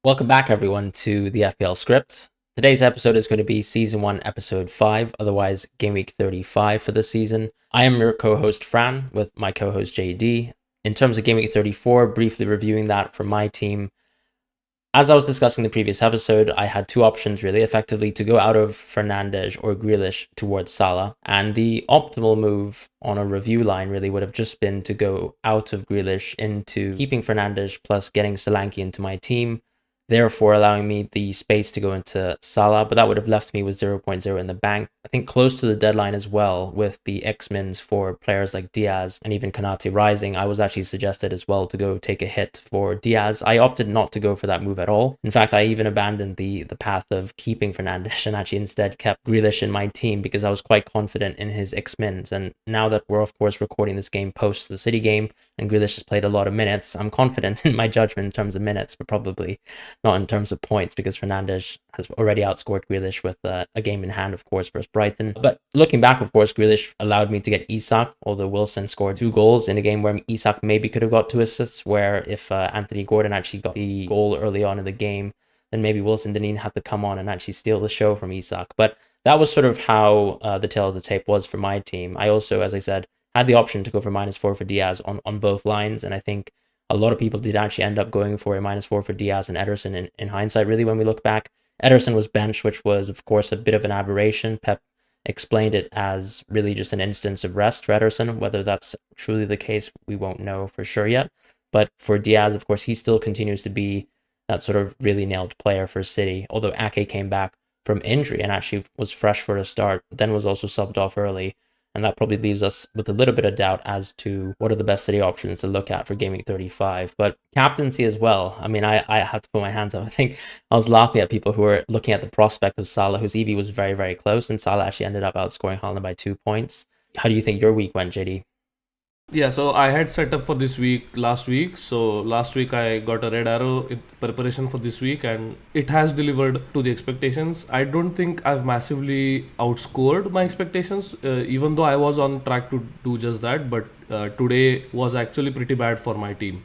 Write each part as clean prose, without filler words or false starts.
Welcome back, everyone, to the FPL Script. Today's episode is going to be Season 1, Episode 5, otherwise Game Week 35 for the season. I am your co-host, Fran, with my co-host, JD. In terms of Game Week 34, briefly reviewing that for my team. As I was discussing the previous episode, I had two options, really, effectively, to go out of Fernandes or Grealish towards Salah. And the optimal move on a review line really would have just been to go out of Grealish into keeping Fernandes plus getting Solanke into my team, therefore allowing me the space to go into Salah, but that would have left me with 0.0 in the bank. I think close to the deadline as well, with the X-Mins for players like Diaz and even Konate rising, I was actually suggested as well to go take a hit for Diaz. I opted not to go for that move at all. In fact, I even abandoned the path of keeping Fernandes and actually instead kept Grealish in my team because I was quite confident in his X-Mins. And now that we're, of course, recording this game post the City game, and Grealish has played a lot of minutes, I'm confident in my judgment in terms of minutes, but probably not in terms of points, because Fernandes has already outscored Grealish with a game in hand, of course, versus Brighton. But looking back, of course, Grealish allowed me to get Isak, although Wilson scored 2 goals in a game where Isak maybe could have got 2 assists, where if Anthony Gordon actually got the goal early on in the game, then maybe Wilson didn't even have to come on and actually steal the show from Isak. But that was sort of how the tail of the tape was for my team. I also, as I said, had the option to go for -4 for Diaz on both lines, and I think a lot of people did actually end up going for a -4 for Diaz and Ederson in hindsight, really, when we look back. Ederson was benched, which was, of course, a bit of an aberration. Pep explained it as really just an instance of rest for Ederson. Whether that's truly the case, we won't know for sure yet. But for Diaz, of course, he still continues to be that sort of really nailed player for City, although Ake came back from injury and actually was fresh for a start, then was also subbed off early. And that probably leaves us with a little bit of doubt as to what are the best City options to look at for Game Week 35. But captaincy as well. I mean, I have to put my hands up. I think I was laughing at people who were looking at the prospect of Salah, whose EV was very, very close, and Salah actually ended up outscoring Haaland by 2 points. How do you think your week went, JD? Yeah, so I had set up for this week last week. So last week I got a red arrow in preparation for this week, and it has delivered to the expectations. I don't think I've massively outscored my expectations, even though I was on track to do just that. But today was actually pretty bad for my team.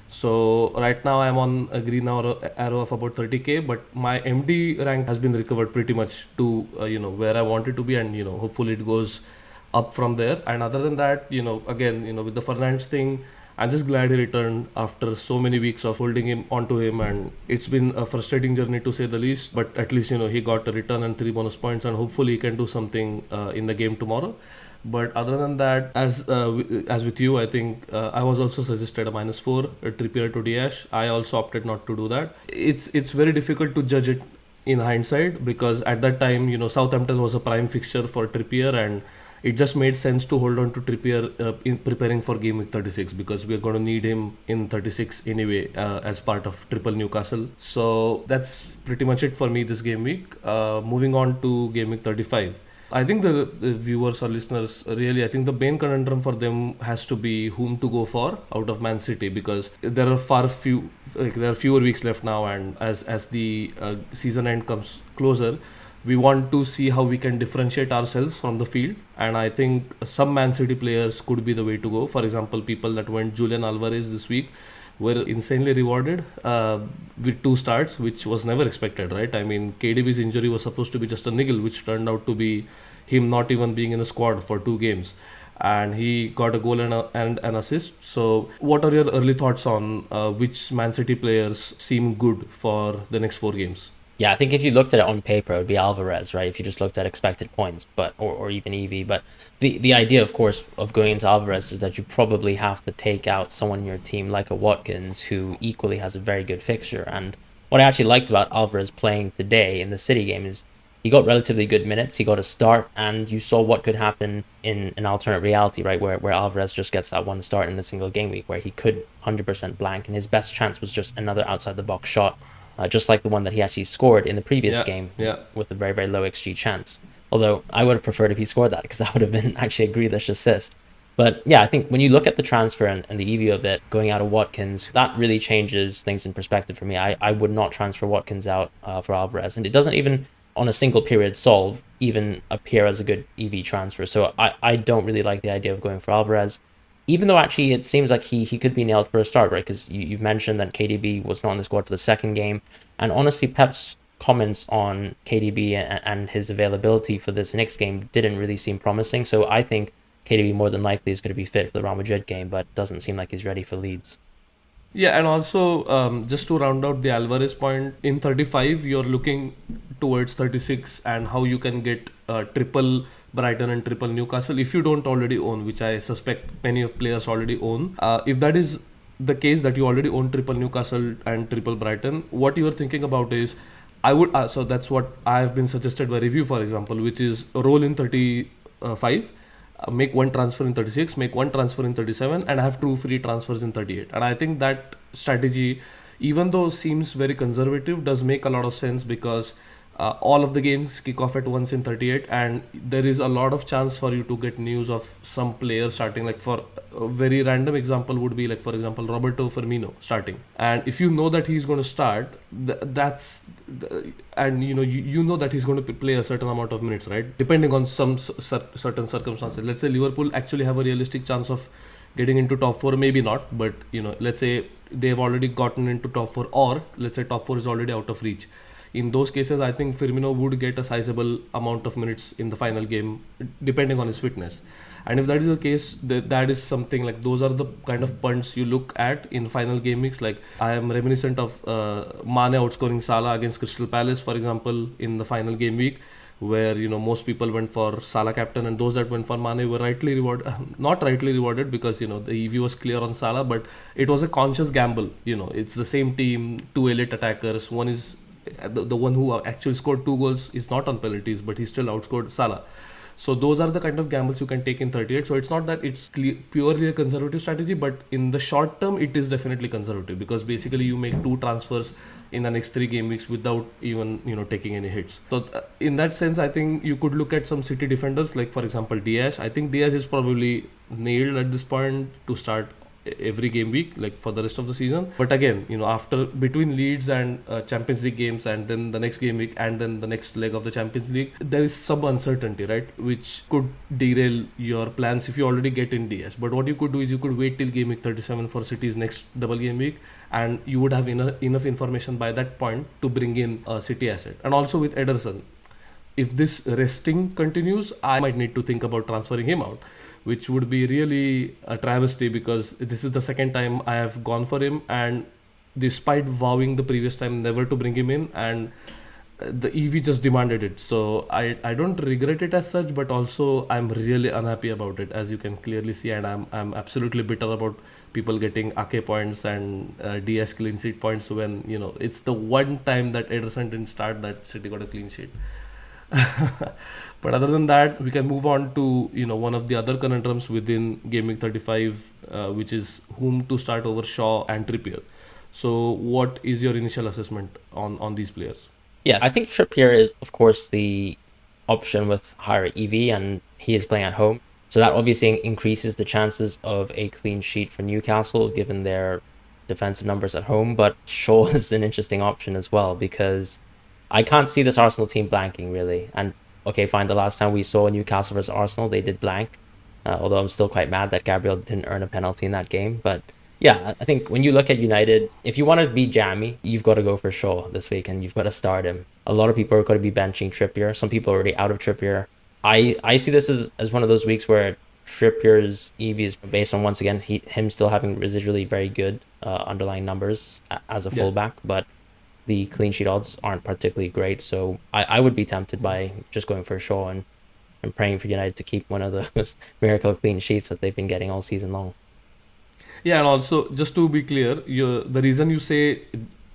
So right now I'm on a green arrow of about 30k, but my MD rank has been recovered pretty much to where I want it to be, and hopefully it goes up from there. And other than that, again, with the Fernandes thing, I'm just glad he returned after so many weeks of holding him onto him, and it's been a frustrating journey to say the least. But at least he got a return and 3 bonus points, and hopefully he can do something in the game tomorrow. But other than that, as with you, I think I was also suggested a -4 a Trippier to Diaz. I also opted not to do that. It's very difficult to judge it in hindsight, because at that time, Southampton was a prime fixture for Trippier, and it just made sense to hold on to Trippier in preparing for Game Week 36, because we're going to need him in 36 anyway as part of Triple Newcastle. So that's pretty much it for me this game week. Moving on to Game Week 35. I think the viewers or listeners, really, I think the main conundrum for them has to be whom to go for out of Man City, because there are fewer weeks left now, and as the season end comes closer, we want to see how we can differentiate ourselves from the field. And I think some Man City players could be the way to go. For example, people that went Julian Alvarez this week were insanely rewarded with 2 starts, which was never expected, right? I mean, KDB's injury was supposed to be just a niggle, which turned out to be him not even being in the squad for 2 games. And he got a goal and an assist. So what are your early thoughts on which Man City players seem good for the next 4 games? Yeah, I think if you looked at it on paper, it would be Alvarez, right? If you just looked at expected points, or even EV. But the idea, of course, of going into Alvarez is that you probably have to take out someone in your team like a Watkins, who equally has a very good fixture. And what I actually liked about Alvarez playing today in the City game is he got relatively good minutes, he got a start, and you saw what could happen in an alternate reality, right? Where Alvarez just gets that one start in a single game week, where he could 100% blank, and his best chance was just another outside the box shot. Just like the one that he actually scored in the previous game with a very, very low XG chance. Although I would have preferred if he scored that, because that would have been actually a Grealish assist. But yeah, I think when you look at the transfer and the EV of it going out of Watkins, that really changes things in perspective for me. I would not transfer Watkins out for Alvarez. And it doesn't even, on a single period solve, even appear as a good EV transfer. So I don't really like the idea of going for Alvarez. even though actually it seems like he could be nailed for a start, right? Because you've mentioned that KDB was not in the squad for the second game. And honestly, Pep's comments on KDB and his availability for this next game didn't really seem promising. So I think KDB more than likely is going to be fit for the Real Madrid game, but doesn't seem like he's ready for Leeds. Yeah, and also just to round out the Alvarez point, in 35 you're looking towards 36 and how you can get triple Brighton and triple Newcastle if you don't already own, which I suspect many of players already own. If that is the case that you already own triple Newcastle and triple Brighton, what you are thinking about is I would so that's what I have been suggested by review, for example, which is roll in 35, make one transfer in 36, make one transfer in 37, and have two free transfers in 38. And I think that strategy, even though seems very conservative, does make a lot of sense because all of the games kick off at once in 38, and there is a lot of chance for you to get news of some players starting. Like, for a very random example would be, like, for example, Roberto Firmino starting, and if you know that he's going to start, and you know that he's going to play a certain amount of minutes, right, depending on some certain circumstances. Let's say Liverpool actually have a realistic chance of getting into top 4, maybe not, but let's say they've already gotten into top 4, or let's say top 4 is already out of reach. In those cases, I think Firmino would get a sizable amount of minutes in the final game, depending on his fitness. And if that is the case, that is something like, those are the kind of punts you look at in final game weeks. Like, I am reminiscent of Mane outscoring Salah against Crystal Palace, for example, in the final game week, where most people went for Salah captain, and those that went for Mane were rightly rewarded. Not rightly rewarded, because the EV was clear on Salah, but it was a conscious gamble. It's the same team, two elite attackers. One is the one who actually scored 2 goals is not on penalties, but he still outscored Salah. So those are the kind of gambles you can take in 38. So it's not that it's purely a conservative strategy, but in the short term it is definitely conservative, because basically you make 2 transfers in the next 3 game weeks without even taking any hits. So in that sense, I think you could look at some City defenders, like for example Diaz. I think Diaz is probably nailed at this point to start every game week, like for the rest of the season. But again, after between Leeds and Champions League games, and then the next game week, and then the next leg of the Champions League, there is some uncertainty, right, which could derail your plans if you already get in DS. But what you could do is you could wait till game week 37 for City's next double game week, and you would have enough information by that point to bring in a City asset. And also with Ederson, if this resting continues, I might need to think about transferring him out, which would be really a travesty, because this is the second time I have gone for him, and despite vowing the previous time never to bring him in, and the EV just demanded it. So I don't regret it as such, but also I'm really unhappy about it, as you can clearly see, and I'm absolutely bitter about people getting Ake points and DS clean sheet points when it's the one time that Ederson didn't start that City got a clean sheet. But other than that, we can move on to one of the other conundrums within Game Week 35, which is whom to start over Shaw and Trippier. So what is your initial assessment on these players? Yes, I think Trippier is, of course, the option with higher EV, and he is playing at home. So that obviously increases the chances of a clean sheet for Newcastle, given their defensive numbers at home. But Shaw is an interesting option as well, because I can't see this Arsenal team blanking, really. And okay, fine, the last time we saw Newcastle versus Arsenal, they did blank. Although I'm still quite mad that Gabriel didn't earn a penalty in that game. But yeah, I think when you look at United, if you want to be jammy, you've got to go for Shaw this week, and you've got to start him. A lot of people are going to be benching Trippier. Some people are already out of Trippier. I see this as one of those weeks where Trippier's EV is based on, once again, him still having residually very good underlying numbers as a fullback, but the clean sheet odds aren't particularly great. So I would be tempted by just going for Shaw and praying for United to keep one of those miracle clean sheets that they've been getting all season long. Yeah, and also, just to be clear, the reason you say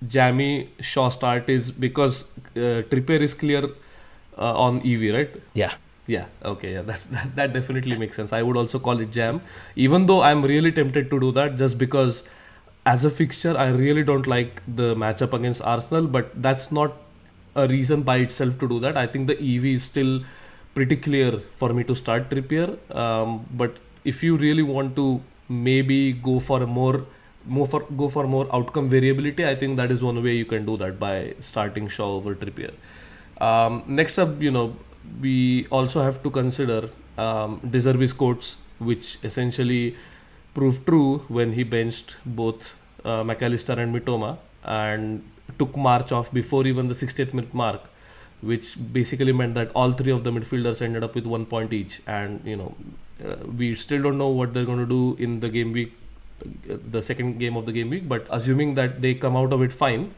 jammy Shaw start is because Trippier is clear on EV, right? Yeah. Yeah, okay, yeah, that definitely makes sense. I would also call it jam, even though I'm really tempted to do that, just because as a fixture, I really don't like the matchup against Arsenal, but that's not a reason by itself to do that. I think the EV is still pretty clear for me to start Trippier. But if you really want to maybe go for more outcome variability, I think that is one way you can do that, by starting Shaw over Trippier. Next up, we also have to consider De Zerbi's quotes, which essentially proved true when he benched both McAllister and Mitoma and took March off before even the 60th minute mark, which basically meant that all three of the midfielders ended up with 1 point each. And we still don't know what they're going to do in the game week, the second game of the game week. But assuming that they come out of it fine,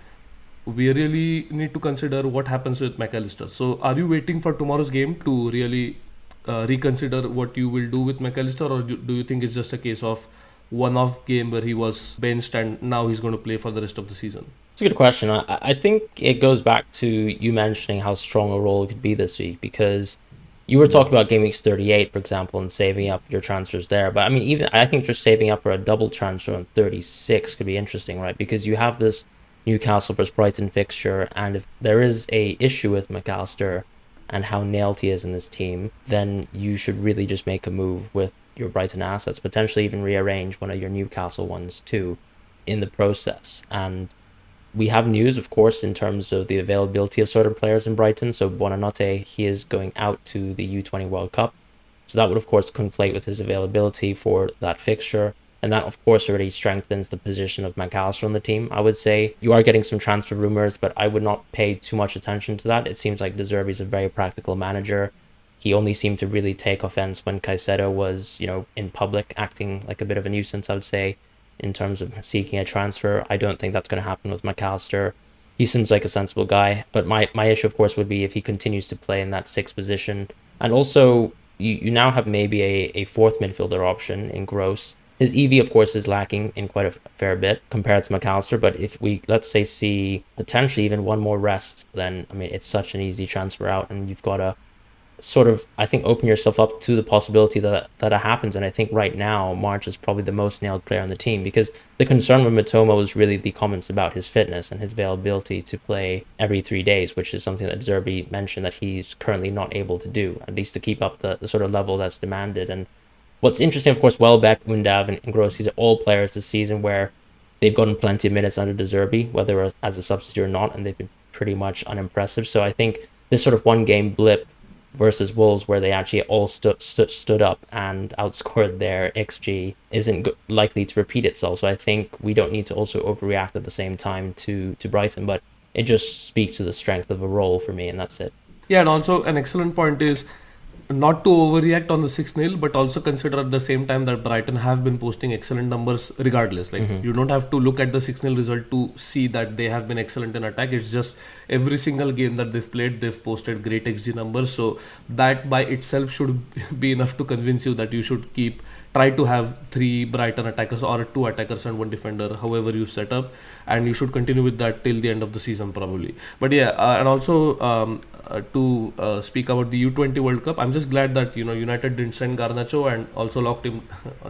we really need to consider what happens with McAllister. So, are you waiting for tomorrow's game to really reconsider what you will do with McAllister, or do you think it's just a case of one-off game where he was benched and now he's going to play for the rest of the season? It's a good question. I think it goes back to you mentioning how strong a role it could be this week, because you were talking about game weeks 38, for example, and saving up your transfers there. But I mean, even I think just saving up for a double transfer on 36 could be interesting, right? Because you have this Newcastle versus Brighton fixture, and if there is a issue with McAllister and how nailed he is in this team, then you should really just make a move with your Brighton assets, potentially even rearrange one of your Newcastle ones too in the process. And we have news, of course, in terms of the availability of certain players in Brighton. So Buonanotte, he is going out to the U20 World Cup. So that would, of course, conflate with his availability for that fixture. And that, of course, already strengthens the position of McAllister on the team. I would say you are getting some transfer rumors, but I would not pay too much attention to that. It seems like De Zerbi is a very practical manager. He only seemed to really take offense when Caicedo was, in public acting like a bit of a nuisance, I would say, in terms of seeking a transfer. I don't think that's going to happen with McAllister. He seems like a sensible guy, but my issue, of course, would be if he continues to play in that sixth position. And also, you now have maybe a fourth midfielder option in Gross. His EV, of course, is lacking in quite a fair bit compared to McAllister, but if we, let's say, see potentially even one more rest, then, I mean, it's such an easy transfer out, and you've got to sort of, I think, open yourself up to the possibility that it happens. And I think right now March is probably the most nailed player on the team, because the concern with Mitoma was really the comments about his fitness and his availability to play every 3 days, which is something that Zerbi mentioned that he's currently not able to do, at least to keep up the sort of level that's demanded. And what's interesting, of course, Welbeck, Undav, and Gross, these are all players this season where they've gotten plenty of minutes under De Zerbi, whether as a substitute or not, and they've been pretty much unimpressive. So I think this sort of one game blip versus Wolves, where they actually all stood up and outscored their XG, isn't likely to repeat itself. So I think we don't need to also overreact at the same time to Brighton, but it just speaks to the strength of a role for me, and that's it. Yeah, and also an excellent point is not to overreact on the 6-0, but also consider at the same time that Brighton have been posting excellent numbers regardless. Like, you don't have to look at the 6-0 result to see that they have been excellent in attack. It's just every single game that they've played, they've posted great XG numbers. So that by itself should be enough to convince you that you should try to have 3 Brighton attackers or 2 attackers and 1 defender, however you set up, and you should continue with that till the end of the season probably. But yeah, and also to speak about the U20 World Cup, I'm just glad that United didn't send Garnacho and also locked him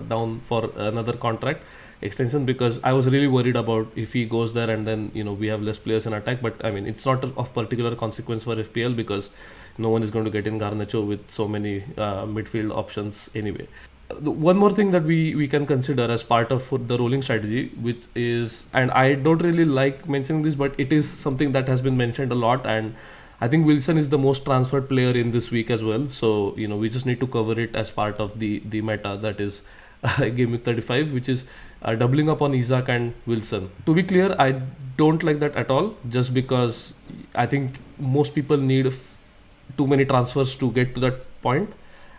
down for another contract extension, because I was really worried about if he goes there and then we have less players in attack. But I mean, it's not of particular consequence for FPL, because no one is going to get in Garnacho with so many midfield options anyway. One more thing that we can consider as part of the rolling strategy, which is, and I don't really like mentioning this, but it is something that has been mentioned a lot, and I think Wilson is the most transferred player in this week as well. So we just need to cover it as part of the meta, that is game week 35, which is doubling up on Isak and Wilson. To be clear, I don't like that at all, just because I think most people need too many transfers to get to that point.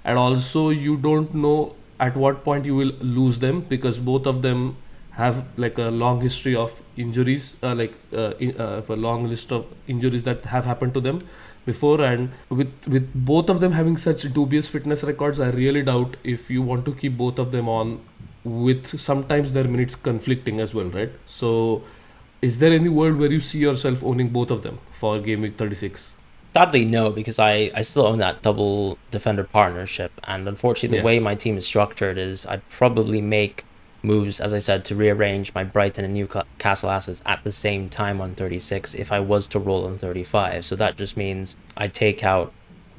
And also, you don't know at what point you will lose them, because both of them have like a long history of injuries, a long list of injuries that have happened to them before. And with both of them having such dubious fitness records, I really doubt if you want to keep both of them on, with sometimes their minutes conflicting as well, right? So is there any world where you see yourself owning both of them for game week 36? Sadly, no, because I still own that double defender partnership, and unfortunately, the way my team is structured is I'd probably make moves, as I said, to rearrange my Brighton and Newcastle assets at the same time on 36 if I was to roll on 35. So that just means I take out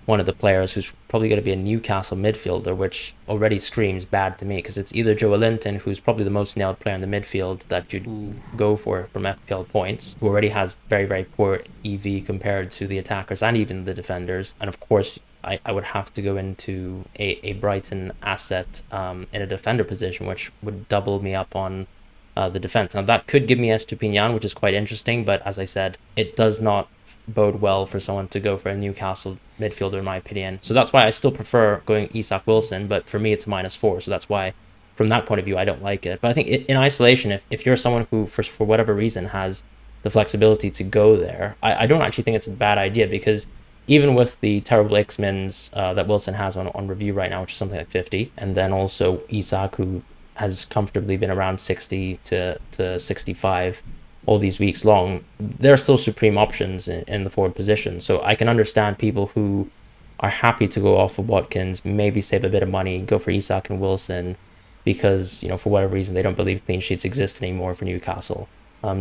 one of the players who's probably going to be a Newcastle midfielder, which already screams bad to me, because it's either Joelinton, who's probably the most nailed player in the midfield that you'd go for from FPL points, who already has very, very poor EV compared to the attackers and even the defenders. And of course, I would have to go into a Brighton asset in a defender position, which would double me up on the defense. Now, that could give me Estupinian, which is quite interesting, but as I said, it does not bode well for someone to go for a Newcastle midfielder, in my opinion. So that's why I still prefer going Isak Wilson, but for me, it's -4. So that's why, from that point of view, I don't like it. But I think in isolation, if you're someone who, for whatever reason, has the flexibility to go there, I don't actually think it's a bad idea, because even with the terrible X-Mins that Wilson has on review right now, which is something like 50, and then also Isak, who has comfortably been around 60 to 65 all these weeks long, they're still supreme options in the forward position. So I can understand people who are happy to go off of Watkins, maybe save a bit of money, go for Isak and Wilson, because, for whatever reason, they don't believe clean sheets exist anymore for Newcastle.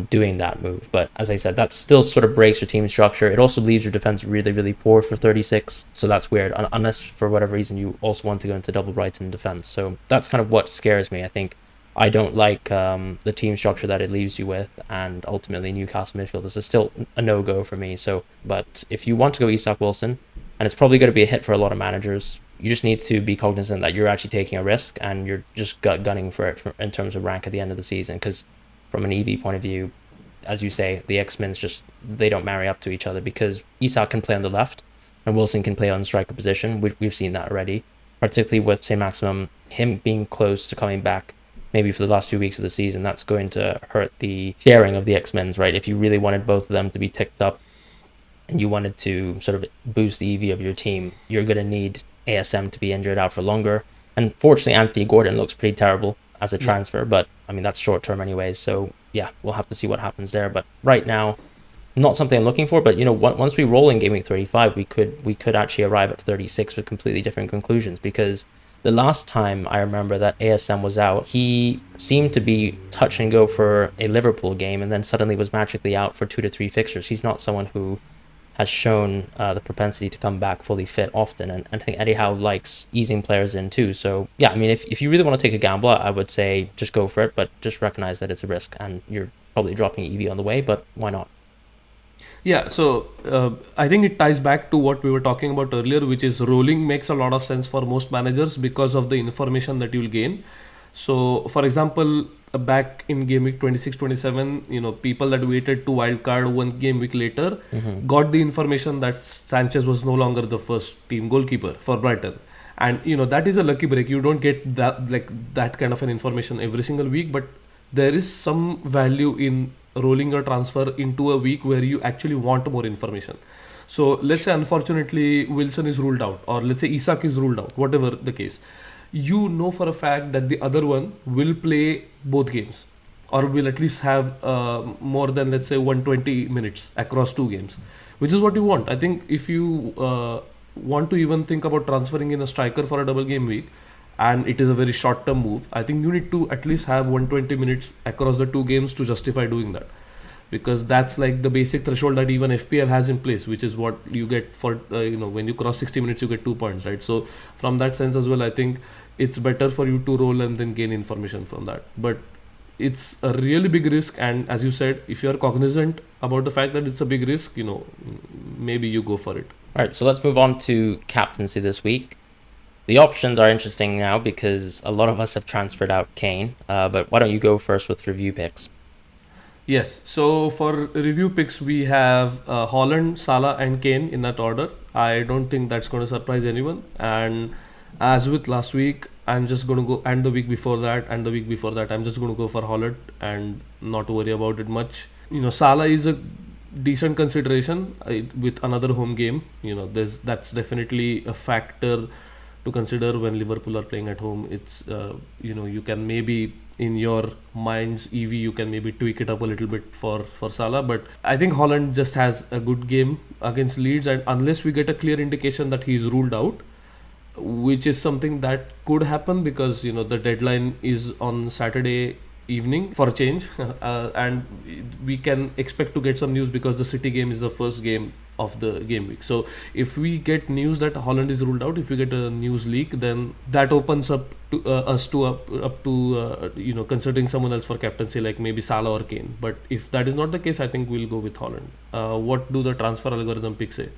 Doing that move. But as I said, that still sort of breaks your team structure. It also leaves your defense really, really poor for 36. So that's weird, unless for whatever reason you also want to go into double Brighton defense. So that's kind of what scares me. I think I don't like the team structure that it leaves you with, and ultimately Newcastle midfielders is still a no-go for me. So, but if you want to go Isak Wilson, and it's probably going to be a hit for a lot of managers, you just need to be cognizant that you're actually taking a risk and you're just gunning for it in terms of rank at the end of the season, because from an EV point of view, as you say, the X-Men's they don't marry up to each other, because Isak can play on the left and Wilson can play on the striker position. We've seen that already, particularly with St. Maximum, him being close to coming back maybe for the last few weeks of the season. That's going to hurt the sharing of the X-Men's, right? If you really wanted both of them to be ticked up and you wanted to sort of boost the EV of your team, you're going to need ASM to be injured out for longer. And fortunately, Anthony Gordon looks pretty terrible as a transfer, but I mean, that's short term anyways, so yeah, we'll have to see what happens there. But right now, not something I'm looking for, but once we roll in Gameweek 35, we could actually arrive at 36 with completely different conclusions, because the last time I remember that ASM was out, he seemed to be touch and go for a Liverpool game and then suddenly was magically out for 2 to 3 fixtures. He's not someone who has shown the propensity to come back fully fit often, and I think Eddie Howe likes easing players in too. So yeah, I mean, if you really want to take a gamble, I would say just go for it, but just recognize that it's a risk and you're probably dropping EV on the way, but why not? Yeah, so I think it ties back to what we were talking about earlier, which is rolling makes a lot of sense for most managers because of the information that you'll gain. So for example, back in game week 26-27, people that waited to wildcard one game week later got the information that Sanchez was no longer the first team goalkeeper for Brighton. And that is a lucky break. You don't get that kind of an information every single week, but there is some value in rolling a transfer into a week where you actually want more information. So let's say unfortunately Wilson is ruled out, or let's say Isak is ruled out, whatever the case. You know for a fact that the other one will play both games, or will at least have more than, let's say, 120 minutes across 2 games, which is what you want. I think if you want to even think about transferring in a striker for a double game week, and it is a very short term move, I think you need to at least have 120 minutes across the 2 games to justify doing that, because that's like the basic threshold that even FPL has in place, which is what you get for when you cross 60 minutes you get 2 points, right? So from that sense as well, I think it's better for you to roll and then gain information from that. But it's a really big risk, and as you said, if you're cognizant about the fact that it's a big risk, maybe you go for it. All right, so let's move on to captaincy this week. The options are interesting now because a lot of us have transferred out Kane, but why don't you go first with review picks? Yes, so for review picks, we have Holland, Salah and Kane in that order. I don't think that's going to surprise anyone. And as with last week, I'm just going to go, and the week before that, and the week before that, I'm just going to go for Holland and not worry about it much. Salah is a decent consideration with another home game. That's definitely a factor to consider when Liverpool are playing at home. It's you can maybe, in your mind's EV, you can maybe tweak it up a little bit for Salah, but I think Holland just has a good game against Leeds, and unless we get a clear indication that he's ruled out, which is something that could happen because the deadline is on Saturday evening for a change, and we can expect to get some news because the City game is the first game of the game week. So if we get news that Holland is ruled out, if we get a news leak, then that opens up to us to considering someone else for captaincy, like maybe Salah or Kane. But if that is not the case, I think we'll go with Holland. What do the transfer algorithm picks say?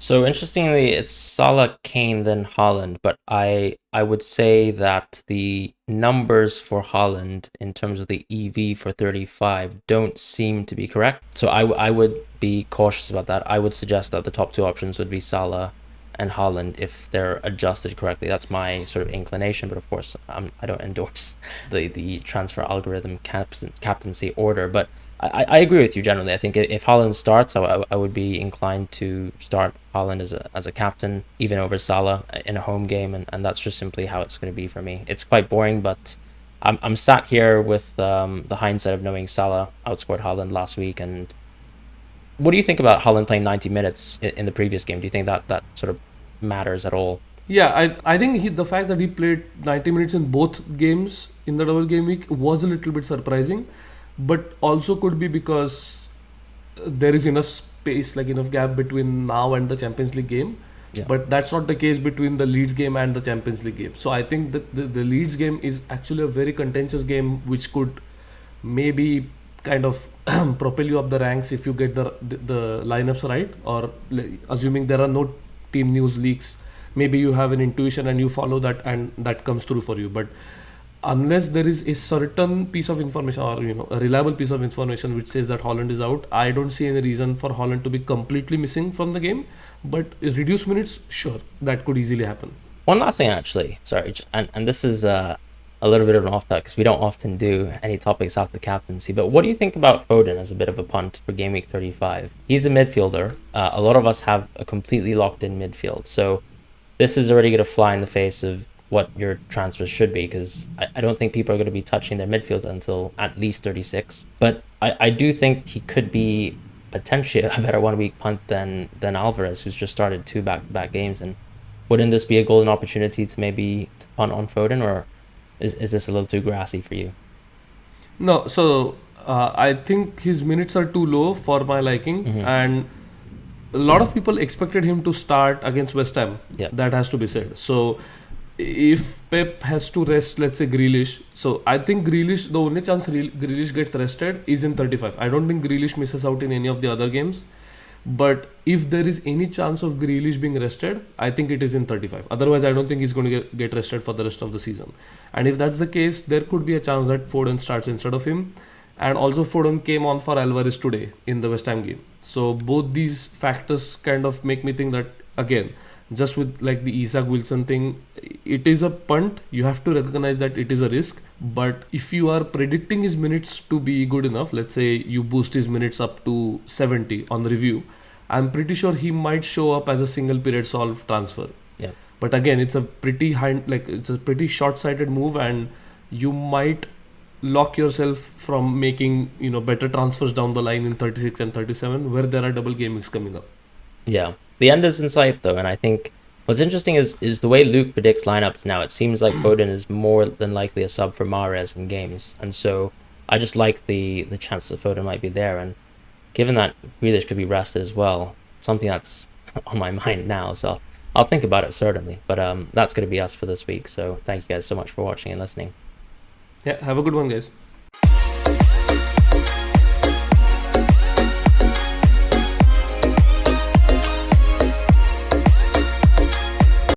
So interestingly, it's Salah, Kane, then Haaland, but I would say that the numbers for Haaland in terms of the EV for 35 don't seem to be correct. So I would be cautious about that. I would suggest that the top two options would be Salah and Haaland if they're adjusted correctly. That's my sort of inclination, but of course, I don't endorse the transfer algorithm captaincy order, but I agree with you generally. I think if Haaland starts, I would be inclined to start Haaland as a captain, even over Salah in a home game, and that's just simply how it's going to be for me. It's quite boring, but I'm sat here with the hindsight of knowing Salah outscored Haaland last week. And what do you think about Haaland playing 90 minutes in the previous game? Do you think that sort of matters at all? Yeah, I think the fact that he played 90 minutes in both games in the double game week was a little bit surprising, but also could be because there is enough space, like enough gap between now and the Champions League game. Yeah. But that's not the case between the Leeds game and the Champions League game. So I think that the Leeds game is actually a very contentious game, which could maybe kind of propel you up the ranks if you get the lineups right, or assuming there are no team news leaks, maybe you have an intuition and you follow that and that comes through for you. But unless there is a certain piece of information, or a reliable piece of information which says that Holland is out, I don't see any reason for Holland to be completely missing from the game. But reduced minutes, sure, that could easily happen. One last thing, actually, sorry, and this is a little bit of an off topic because we don't often do any topics off the captaincy. But what do you think about Foden as a bit of a punt for Game Week 35? He's a midfielder. A lot of us have a completely locked in midfield, so this is already going to fly in the face of what your transfers should be, because I don't think people are going to be touching their midfield until at least 36. But I do think he could be potentially a better 1 week punt than Alvarez, who's just started 2 back-to-back games. And wouldn't this be a golden opportunity to maybe punt on Foden, or is this a little too grassy for you? No, so I think his minutes are too low for my liking, and a lot of people expected him to start against West Ham. Yeah. That has to be said. So if Pep has to rest, let's say Grealish, so I think Grealish, the only chance Grealish gets rested is in 35. I don't think Grealish misses out in any of the other games. But if there is any chance of Grealish being rested, I think it is in 35. Otherwise, I don't think he's going to get rested for the rest of the season. And if that's the case, there could be a chance that Foden starts instead of him. And also, Foden came on for Alvarez today in the West Ham game. So both these factors kind of make me think that, again, just with like the Isak Wilson thing, it is a punt. You have to recognize that it is a risk. But if you are predicting his minutes to be good enough, let's say you boost his minutes up to 70 on the review, I'm pretty sure he might show up as a single period solve transfer. Yeah. But again, it's a pretty it's a pretty short-sighted move, and you might lock yourself from making better transfers down the line in 36 and 37, where there are double game weeks coming up. Yeah. The end is in sight, though, and I think what's interesting is the way Luke predicts lineups now. It seems like Foden is more than likely a sub for Mahrez in games, and so I just like the chance that Foden might be there. And given that Grealish could be rested as well, something that's on my mind now, so I'll think about it certainly. But that's going to be us for this week. So thank you guys so much for watching and listening. Yeah, have a good one, guys.